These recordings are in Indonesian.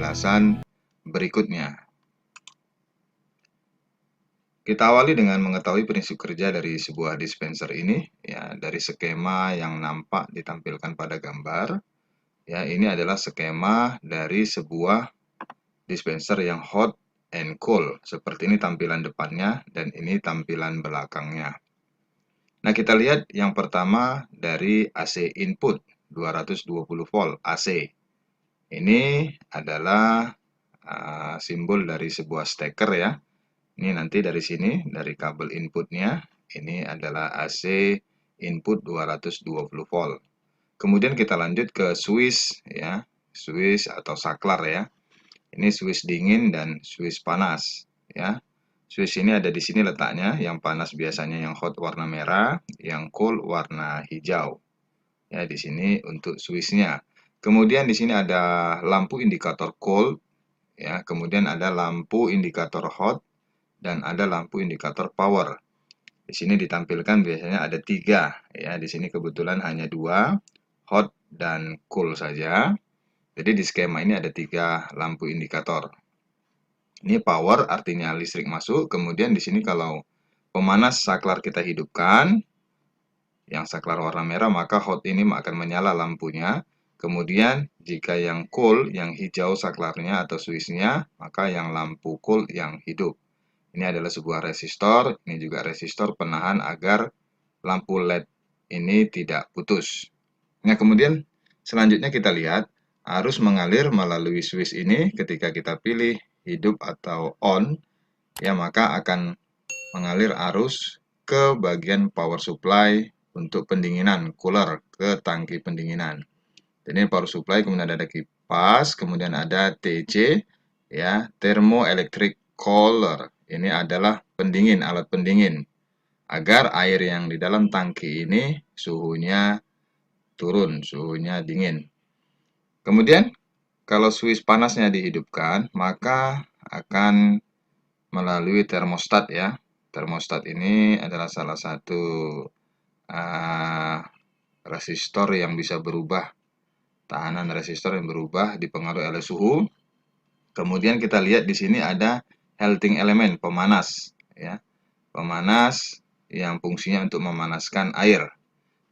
penjelasan berikutnya. Kita awali dengan mengetahui prinsip kerja dari sebuah dispenser ini, ya, dari skema yang nampak ditampilkan pada gambar. Ya, ini adalah skema dari sebuah dispenser yang hot and cold. Seperti ini tampilan depannya dan ini tampilan belakangnya. Nah, kita lihat yang pertama dari AC input 220 volt AC. Ini adalah simbol dari sebuah steker ya. Ini nanti dari sini, dari kabel inputnya, ini adalah AC input 220 volt. Kemudian kita lanjut ke switch ya, switch atau saklar ya. Ini switch dingin dan switch panas ya. Switch ini ada di sini letaknya, yang panas biasanya yang hot warna merah, yang cold warna hijau. Ya, di sini untuk switchnya. Kemudian di sini ada lampu indikator cold ya, kemudian ada lampu indikator hot dan ada lampu indikator power. Di sini ditampilkan biasanya ada 3 ya. Di sini kebetulan hanya 2, hot dan cool saja. Jadi di skema ini ada 3 lampu indikator. Ini power artinya listrik masuk. Kemudian di sini kalau pemanas saklar kita hidupkan, yang saklar warna merah, maka hot ini akan menyala lampunya. Kemudian jika yang cool, yang hijau saklarnya atau switchnya, maka yang lampu cool yang hidup. Ini adalah sebuah resistor, ini juga resistor penahan agar lampu LED ini tidak putus. Nah, kemudian selanjutnya kita lihat arus mengalir melalui switch ini ketika kita pilih hidup atau on, ya maka akan mengalir arus ke bagian power supply untuk pendinginan, cooler, ke tangki pendinginan. Jadi power supply, kemudian ada kipas, kemudian ada TC, ya, thermoelectric cooler. Ini adalah pendingin, alat pendingin, agar air yang di dalam tangki ini suhunya turun, suhunya dingin. Kemudian, kalau switch panasnya dihidupkan, maka akan melalui termostat ya. Termostat ini adalah salah satu resistor yang bisa berubah, tahanan resistor yang berubah dipengaruhi oleh suhu. Kemudian kita lihat di sini ada heating element, pemanas ya. Pemanas yang fungsinya untuk memanaskan air.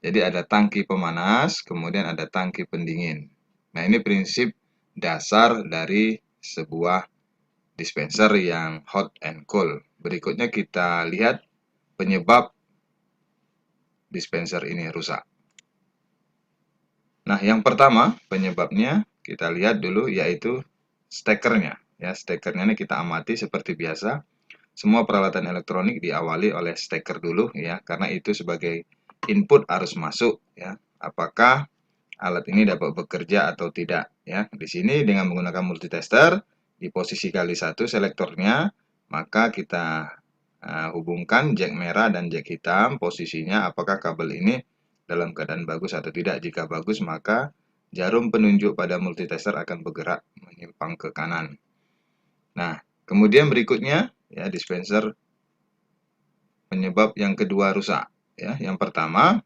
Jadi ada tangki pemanas, kemudian ada tangki pendingin. Nah, ini prinsip dasar dari sebuah dispenser yang hot and cold. Berikutnya kita lihat penyebab dispenser ini rusak. Nah, yang pertama penyebabnya kita lihat dulu yaitu stekernya. Ya, stekernya ini kita amati seperti biasa. Semua peralatan elektronik diawali oleh steker dulu ya, karena itu sebagai input arus masuk ya. Apakah alat ini dapat bekerja atau tidak ya. Di sini dengan menggunakan multitester di posisi kali 1 selektornya, maka kita hubungkan jack merah dan jack hitam posisinya, apakah kabel ini dalam keadaan bagus atau tidak. Jika bagus, maka jarum penunjuk pada multitester akan bergerak menyimpang ke kanan. Nah, kemudian berikutnya ya, dispenser penyebab yang kedua rusak ya. Yang pertama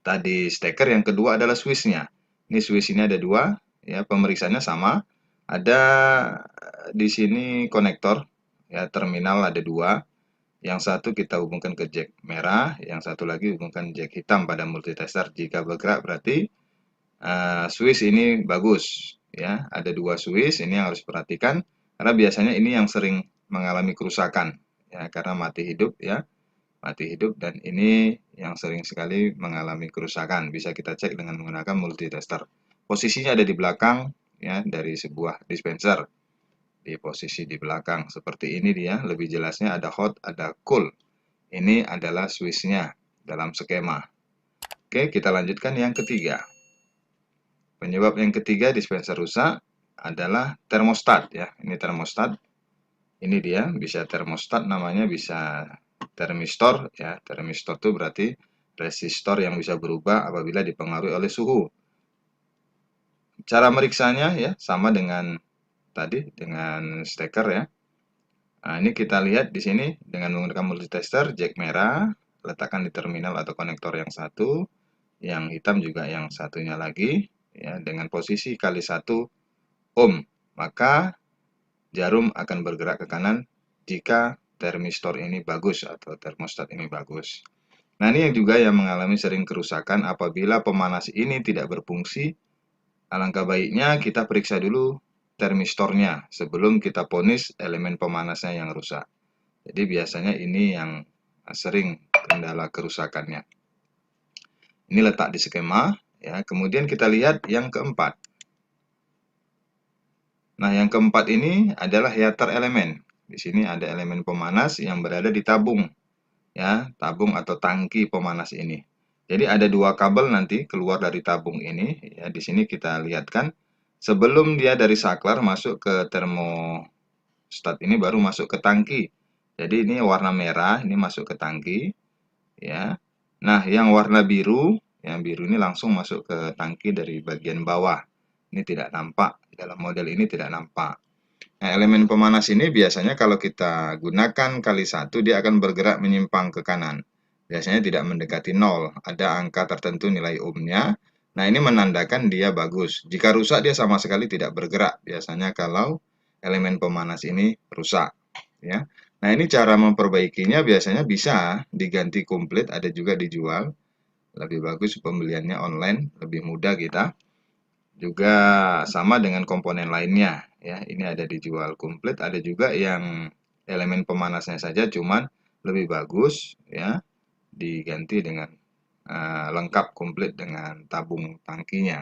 tadi steker, yang kedua adalah switchnya. Ini switch ini ada 2 ya, pemeriksaannya sama. Ada di sini konektor ya, terminal ada 2. Yang satu kita hubungkan ke jack merah, yang satu lagi hubungkan jack hitam pada multitester. Jika bergerak berarti switch ini bagus ya. Ada 2 switch ini yang harus perhatikan, karena biasanya ini yang sering mengalami kerusakan ya, karena mati hidup ya, mati hidup, dan ini yang sering sekali mengalami kerusakan. Bisa kita cek dengan menggunakan multitester. Posisinya ada di belakang ya dari sebuah dispenser, di posisi di belakang seperti ini dia. Lebih jelasnya ada hot, ada cool. Ini adalah switchnya dalam skema. Oke, kita lanjutkan yang ketiga. Penyebab yang ketiga dispenser rusak adalah termostat ya. Ini termostat. Ini dia, bisa termostat namanya, bisa termistor ya. Termistor itu berarti resistor yang bisa berubah apabila dipengaruhi oleh suhu. Cara meriksanya ya sama dengan tadi, dengan steker ya. Nah, ini kita lihat di sini dengan menggunakan multitester, jack merah letakkan di terminal atau konektor yang satu, yang hitam juga yang satunya lagi ya, dengan posisi kali 1 ohm. maka jarum akan bergerak ke kanan jika termistor ini bagus atau termostat ini bagus. Nah, ini yang juga yang mengalami sering kerusakan apabila pemanas ini tidak berfungsi. Alangkah baiknya kita periksa dulu termistornya sebelum kita ponis elemen pemanasnya yang rusak. Jadi biasanya ini yang sering kendala kerusakannya. Ini letak di skema, ya. Kemudian kita lihat yang keempat. Nah, yang keempat ini adalah heater elemen. Di sini ada elemen pemanas yang berada di tabung, ya, tabung atau tangki pemanas ini. Jadi ada dua kabel nanti keluar dari tabung ini, ya. Di sini kita lihatkan sebelum dia dari saklar masuk ke termostat ini baru masuk ke tangki. Jadi ini warna merah, ini masuk ke tangki, ya. Nah, yang warna biru, yang biru ini langsung masuk ke tangki dari bagian bawah. Ini tidak nampak, dalam model ini tidak nampak. Nah, elemen pemanas ini biasanya kalau kita gunakan kali satu, dia akan bergerak menyimpang ke kanan. Biasanya tidak mendekati 0, ada angka tertentu nilai ohmnya. Nah, ini menandakan dia bagus. Jika rusak, dia sama sekali tidak bergerak. Biasanya kalau elemen pemanas ini rusak, ya. Nah, ini cara memperbaikinya biasanya bisa diganti komplit, ada juga dijual. Lebih bagus pembeliannya online, lebih mudah kita. Juga sama dengan komponen lainnya, ya. Ini ada dijual komplit, ada juga yang elemen pemanasnya saja cuman lebih bagus, ya, diganti dengan lengkap komplit dengan tabung tangkinya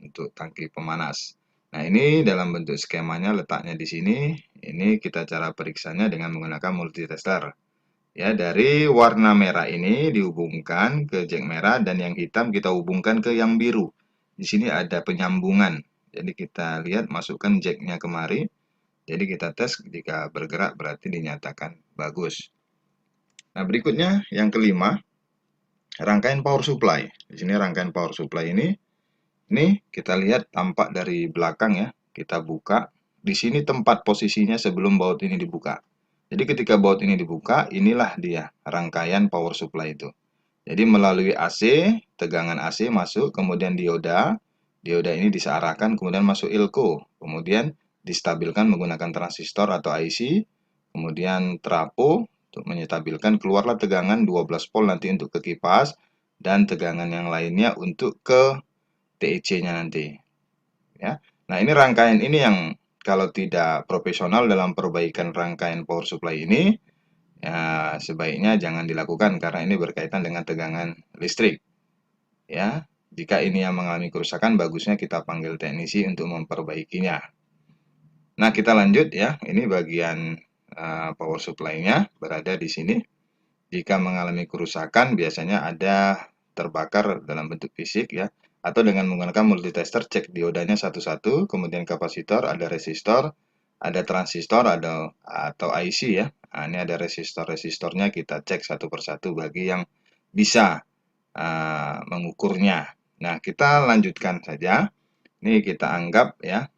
untuk tangki pemanas. Nah, ini dalam bentuk skemanya letaknya di sini. Ini kita cara periksanya dengan menggunakan multitester. Ya, dari warna merah ini dihubungkan ke jack merah dan yang hitam kita hubungkan ke yang biru. Di sini ada penyambungan. Jadi kita lihat masukkan jacknya kemari. Jadi kita tes jika bergerak berarti dinyatakan bagus. Nah, berikutnya yang kelima, rangkaian power supply. Di sini rangkaian power supply ini kita lihat tampak dari belakang, ya. Kita buka. Di sini tempat posisinya sebelum baut ini dibuka. Jadi ketika baut ini dibuka, inilah dia rangkaian power supply itu. Jadi melalui AC, tegangan AC masuk, kemudian dioda. Dioda ini disearahkan, kemudian masuk ILCO. Kemudian distabilkan menggunakan transistor atau IC. Kemudian trapo untuk menyetabilkan, keluarlah tegangan 12 volt nanti untuk ke kipas. Dan tegangan yang lainnya untuk ke TEC-nya nanti. Ya. Nah, ini rangkaian ini yang kalau tidak profesional dalam perbaikan rangkaian power supply ini, ya sebaiknya jangan dilakukan karena ini berkaitan dengan tegangan listrik. Ya, jika ini yang mengalami kerusakan, bagusnya kita panggil teknisi untuk memperbaikinya. Nah, kita lanjut, ya. Ini bagian power supply-nya berada di sini. Jika mengalami kerusakan, biasanya ada terbakar dalam bentuk fisik, ya. Atau dengan menggunakan multitester, cek diodanya satu-satu, kemudian kapasitor, ada resistor, ada transistor, atau IC, ya. Nah, ini ada resistor-resistornya, kita cek satu persatu bagi yang bisa mengukurnya. Nah, kita lanjutkan saja. Ini kita anggap, ya,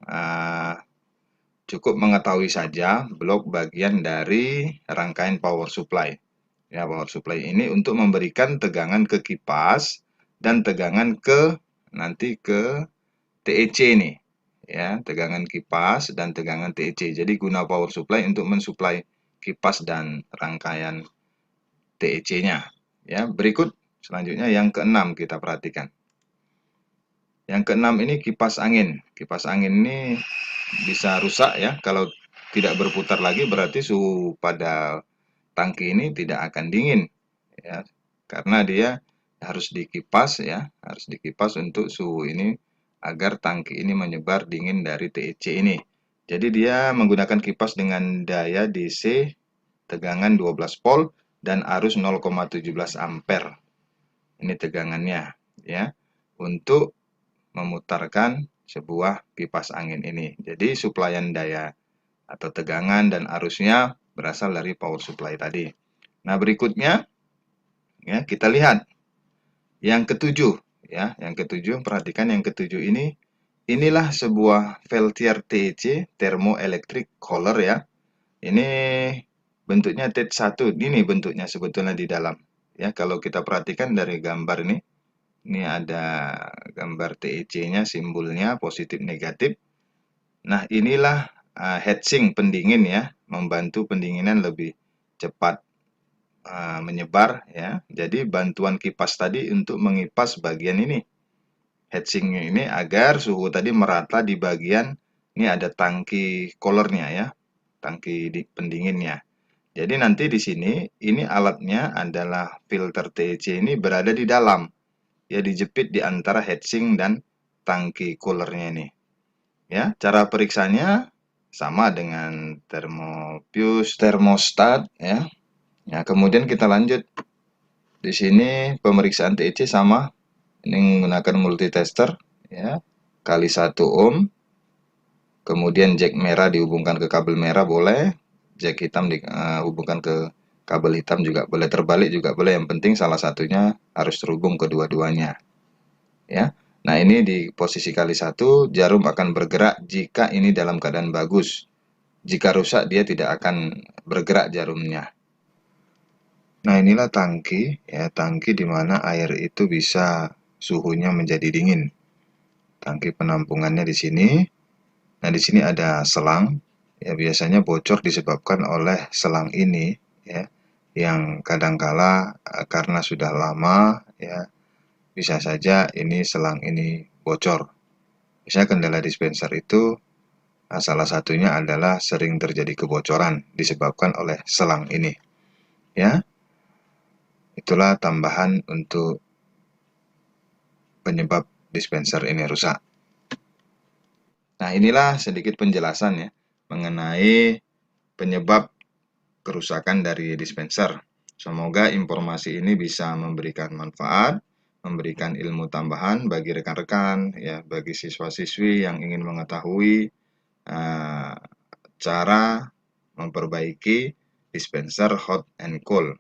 cukup mengetahui saja blok bagian dari rangkaian power supply. Ya, power supply ini untuk memberikan tegangan ke kipas dan tegangan nanti ke TEC ini. Ya, tegangan kipas dan tegangan TEC. Jadi guna power supply untuk mensuplai kipas dan rangkaian TEC-nya. Ya, berikut selanjutnya yang keenam kita perhatikan. Yang keenam ini kipas angin. Kipas angin ini bisa rusak, ya. Kalau tidak berputar lagi berarti suhu pada tangki ini tidak akan dingin, ya, karena dia harus dikipas, ya, harus dikipas untuk suhu ini agar tangki ini menyebar dingin dari TEC ini. Jadi dia menggunakan kipas dengan daya DC tegangan 12 volt dan arus 0,17 ampere. Ini tegangannya, ya, untuk memutarkan sebuah kipas angin ini. Jadi suplaian daya atau tegangan dan arusnya berasal dari power supply tadi. Nah, berikutnya, ya, kita lihat yang ketujuh, ya. Yang ketujuh, perhatikan yang ketujuh ini. Inilah sebuah Peltier TEC thermoelectric collar, ya. Ini bentuknya T1. Ini bentuknya sebetulnya di dalam. Ya, kalau kita perhatikan dari gambar ini ada gambar TEC-nya, simbolnya positif negatif. Nah, inilah heatsink pendingin ya, membantu pendinginan lebih cepat menyebar ya. Jadi bantuan kipas tadi untuk mengipas bagian ini, heatsinknya ini, agar suhu tadi merata di bagian ini, ada tangki coolernya ya, tangki di pendinginnya. Jadi nanti di sini ini alatnya adalah filter TEC, ini berada di dalam ya, dijepit di antara heatsink dan tangki coolernya ini. Ya, cara periksanya sama dengan termofuse, termostat ya. Ya, kemudian kita lanjut. Di sini pemeriksaan TEC sama, ini menggunakan multitester ya, kali 1 ohm. Kemudian jack merah dihubungkan ke kabel merah boleh, jack hitam dihubungkan ke kabel hitam juga boleh, terbalik juga boleh, yang penting salah satunya harus terhubung kedua-duanya ya. Nah, ini di posisi kali 1, jarum akan bergerak jika ini dalam keadaan bagus. Jika rusak, dia tidak akan bergerak jarumnya. Nah, inilah tangki ya, tangki di mana air itu bisa suhunya menjadi dingin. Tangki penampungannya di sini. Nah, di sini ada selang. Ya, biasanya bocor disebabkan oleh selang ini ya, yang kadangkala karena sudah lama ya, bisa saja ini selang ini bocor. Misalnya kendala dispenser itu salah satunya adalah sering terjadi kebocoran disebabkan oleh selang ini ya. Itulah tambahan untuk penyebab dispenser ini rusak. Nah, inilah sedikit penjelasan ya mengenai penyebab kerusakan dari dispenser. Semoga informasi ini bisa memberikan manfaat, memberikan ilmu tambahan bagi rekan-rekan ya, bagi siswa-siswi yang ingin mengetahui cara memperbaiki dispenser hot and cold